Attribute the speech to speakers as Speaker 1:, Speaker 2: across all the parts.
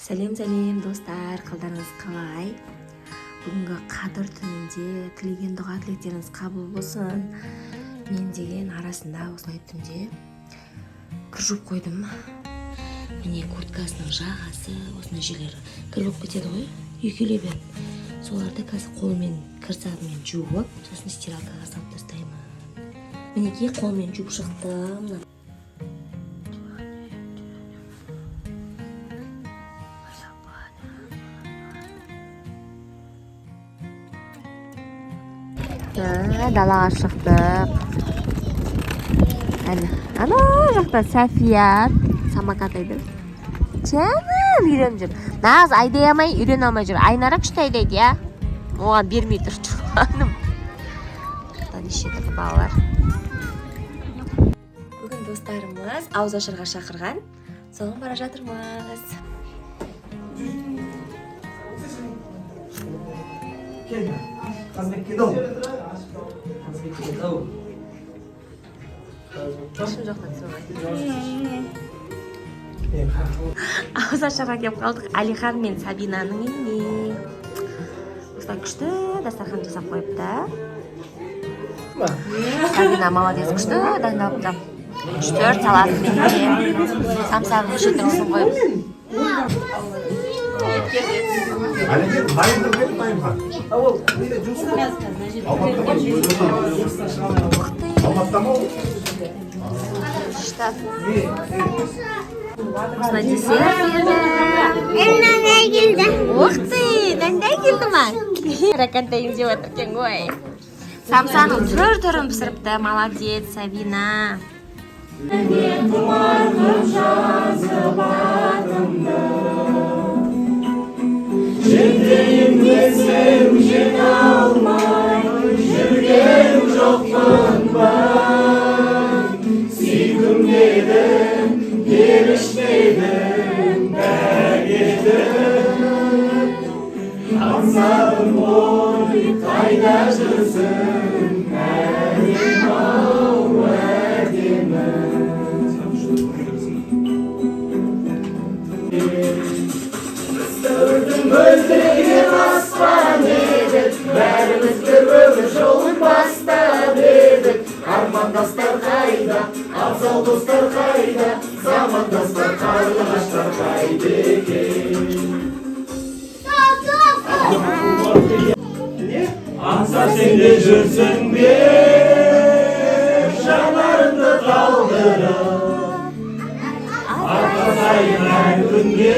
Speaker 1: Сәлем достар, қалдарыңыз қалай? Бүгінгі қадір түнінде тілеген дұға тілектеріңіз қабыл болсын. Мен деген арасында осылай түнде кір жуып қойдым. Міне курткасының жағасы, осындай жерлері кір болып кетеді ғой, үйкелеп. Соларды қазір қолмен кір сабымен жуып, сосын стиралкаға салып тастаймын. Мінекей қолмен жуып шықтым. Далаға шықтық. Ана жақта Сәфия самокат айдайды. Жаным үйреніп жүр. Нағыз айдай алмай, үйрене алмай жүр. Айнара күшті айдайды, я. Оған бермей тұр тұрғаным. Неше түрлі балалар. Бүгін достарымыз ауыз ашарға шақырған. Соған бара жатырмыз. Шын жоқтан түсірмай. Ауыз ашарға кеп қалдық Алихан мен Сабинаның үйіне. Осылай күшті дастархан жасап қойыпты. Сабина молодец, күшті дайындалыпты. 3-4 салатымен самсағын шетірісін қойып. Осына десерт берді.
Speaker 2: Нандай келді.
Speaker 1: Ух ты, нандай келді ма? Ракантайын жеп отыркен ғой. Самсаның түрін пісіріпті, молодец, Сабина.
Speaker 3: Жетейін десем жете алмай, жүрген жоқпын ба? Сүйгім дедің, ерішпедің, бәгедің. Аңсадым ғой, қайда жүрсің, әдем-ау, әдемі. Өrdüm öldürgen aslan edik, bərimiz görmüş olun bastad edik. Armandaslar kayda, afzal dostlar kayda, zamandaslar kardeşler kaydı. Ansa sen de жүрсің бе, жанарымды талдырып, арқа сайын күнге.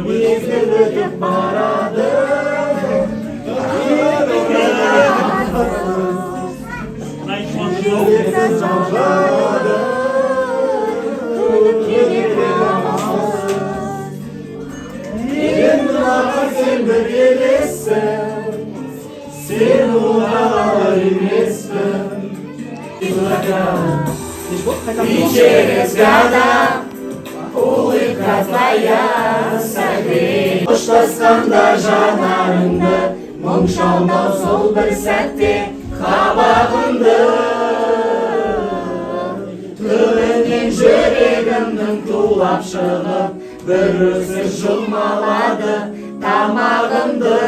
Speaker 3: Mezgil ötüp baradı, Yürüksüz çalcadı, Yerin durağı sen bir gelirsin, Sen uğralar emessin. İçeriz kadar, улыбка твоя сәлем. Қоштасқанда жанарыңды, мұң шалмау сол бір сәтте қабағыңды. Түрінен жүрегімнің тулап шығып, бір өксік жұлмалады тамағымды.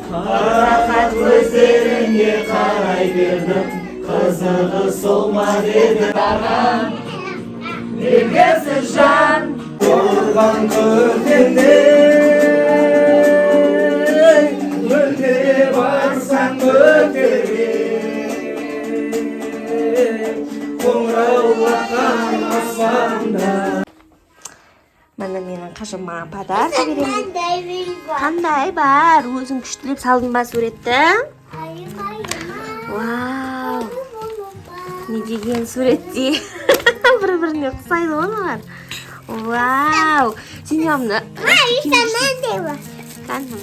Speaker 3: Қарақат көздеріңе қарай бердім, қызығы сол ма деді тағам. Белгісіз жан Құрған көктемде Өлтіре барсаң өтерге Қоңыраулатқан аспанда
Speaker 1: Мана менің қажыма подарка беремін. Қандай бар? Өзің күштілеп салдың ба суретті? Вау! Не деген суретте? Бір-біріне ұқсайды олар. Вау! Сен ямына...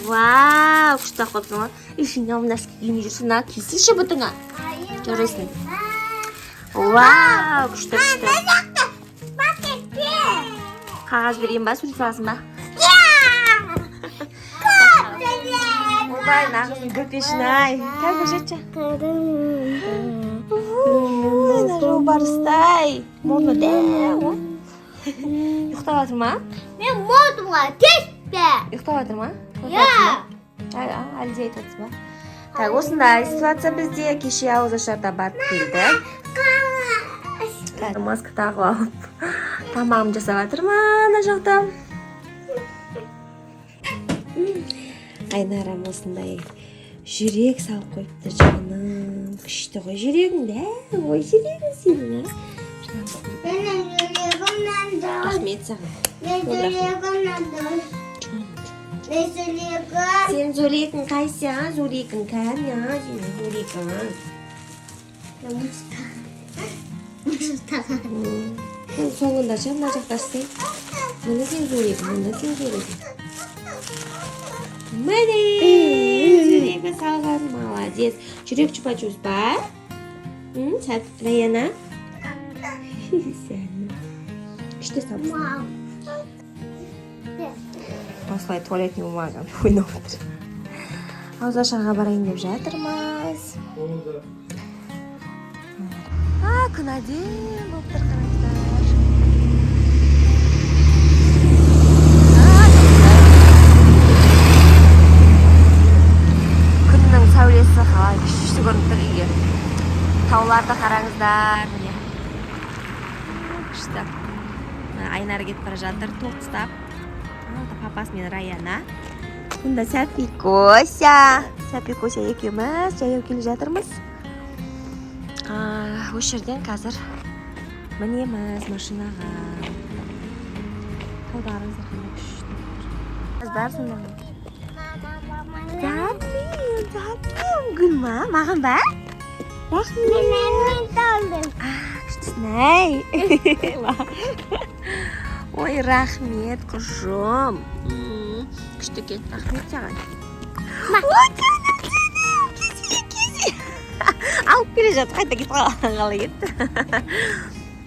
Speaker 1: Вау! Күшті қойыпсың ғой. Сен ямына киіне жүрсің, кисінші бұтыңа. Көресің. Вау! Күшті. Қағаз берейін ба, сурет саласың ба? Ойбай, нағыздың көпешін ай. Қай көшетші? жолбарыстай мұрны дәу. Ұйықтап жатыр ма?
Speaker 2: Мен модуға кетпе.
Speaker 1: Ұйықтап жатыр ма?
Speaker 2: Я.
Speaker 1: Әлде айтып жатсыз ба? Так, осындай ситуация бізде. Кеше ауызашарда барып келдік. Маска тағып алып тамағым жасап жатырмын ана жақта. Айнарам осындай жүрек салып қойыпты жаным. Күшті ғой жүрегің дә. Ой, жүрегің сенің,
Speaker 2: Менің жүрегімнен дос.
Speaker 1: Рахмет саған.
Speaker 2: Мен жүрегімнен дос. Мен жүрегім.
Speaker 1: Сен зөлегің қайсы, а? Зөлегің кәм, я? Сенің зөлегің. Соңында мына жақта істей. Мұны сен зөлегің, мұны сен зөлегің. Міне, жүрегі салған, молодец. Жүрек чупа-чус бар? Сәт, Раяна? Күшті салыпсың. Осылай туалетный бумагам ойнап отыр. Ауызашарға барайын деп жатырмыз. Күн әдемі болып тұр, қараңыздар. Күннің сәулесі қалай күшті көрініп тұр үйге. Тауларды қараңыздар, міне. Күшті. Айнар кетіп бара жатыр, тоқ ұстап. Папасы мен Раяна. Мұнда Сәпикося екеуміз жаяу келе жатырмыз. Осы жерден қазір мінеміз машинаға. Қолдарыңыздар қандай күшті. Қыздар сонда. Затым, гүлма, маған ба? Рахмет.
Speaker 2: Мен талдым.
Speaker 1: Күштісін-ай. Ой, рахмет, құжым. Күшті кет, рахмет саған. Ой, canım, кесе. Алып келе жатыр, қайта кетіп қалай кетті.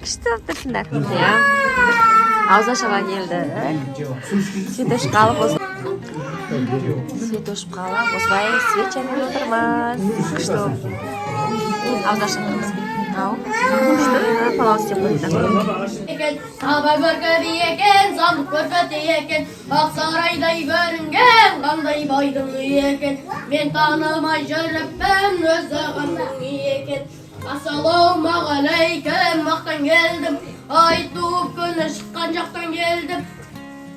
Speaker 1: Күшті болып тұрсыңдар. Ауызашаға келді. Свет өшіп қалып, осылай свет жанып отырмыз. Күшті болып. Ауызаша тұрмыз. Ау, күшті палау істеп қойды.
Speaker 4: Абай көркөді екен, замық көркөті екен, Ақсарайдай көрінген, қандай байдың екен. Мен танымай жүріппін, өзі қандай екен. Ассалаумағалейкум, мақтан келдім, ай туып күні шыққан жақтан келдім.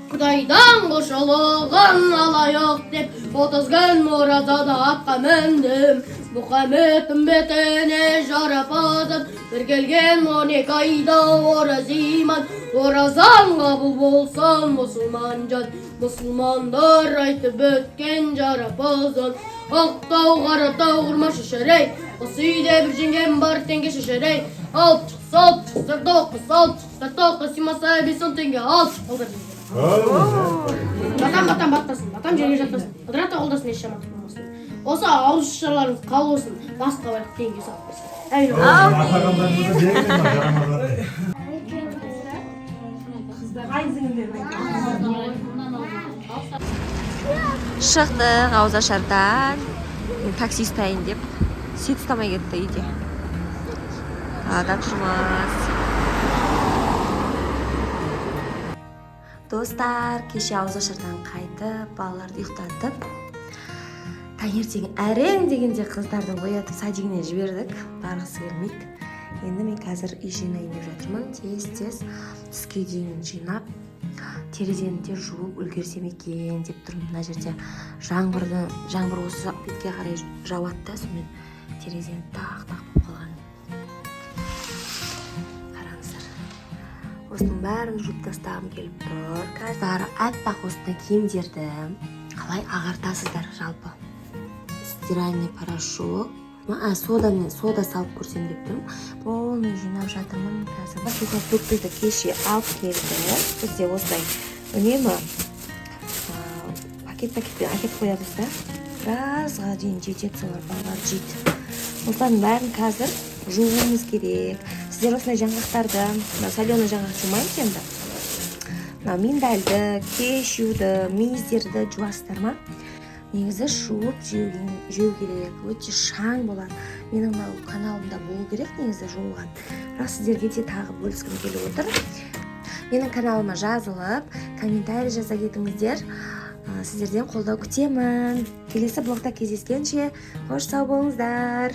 Speaker 4: Құдайдан қошалған алайық деп, 30 күн оразада атқа міндім. Мұхаммедтің бетіне жарапазым, бір келген 12 айда оразиман. Оразан қабыл болсан мұсылман жан, мұсылмандар айтып өткен жарапазан. Ақтау, Қаратау, құрма шешерей, осы үйде бір жеңгем бар теңге шешерей. Алып шықсар тоқы, симаса 5-10 теңге алып шықсар. Батан баттасын, батан жерге жаттасын, ыдырата қолдасын, еш жамандық болмасын. Осы ауызашарларыңыз қал болсын, басқа барық теңге сап берсін.
Speaker 1: Шықтық ауызашардан. Такси ұстайын деп. Свет ұстамай кетті үйде. Қалада тұрмыз. Достар, кеше ауызашардан қайтып, балаларды ұйықтатып, таңертең әрең дегенде қыздарды оятып садигіне жібердік. Барғысы келмейді. Енді мен қазір үй жинайын деп жатырмын. Тез түске дейін жинап, терезені де жуып үлгерсем екен деп тұрмын. Мына жерде жаңбыр осы бетке қарай жауады да, сонымен терезені тақ-тақ болып қалған. Қараңыздар. Осының бәрін жуып тастағым келіп тұр. Қазір аппақ осындай киімдерді қалай ағартасыздар жалпы? Стиральный порошок, сода салып көрсем деп тұрмын. Полный жинап жатырмын қазір. Суға төкпейді кеше алып келді. Бізде осылай үнемі пакет-пакетпен әкеп қоямыз да. Біразға дейін жетеді, солар балалар жейді. Осылардың бәрін қазір жууымыз керек. Сіздер осындай жаңғақтарды, соленый жаңғақ жумаймыз енді. Миндальды, кешьюді, мейіздерді жуасыздар ма? Негізі жуып жеу керек, өте шаң болады. менің мынау каналымда болу керек негізі жолған, бірақ сіздерге де тағы бөліскім келіп отыр. Менің каналыма жазылып комментарий жаза кетіңіздер. Сіздерден қолдау күтемін. Келесі блогта кездескенше қош сау болыңыздар.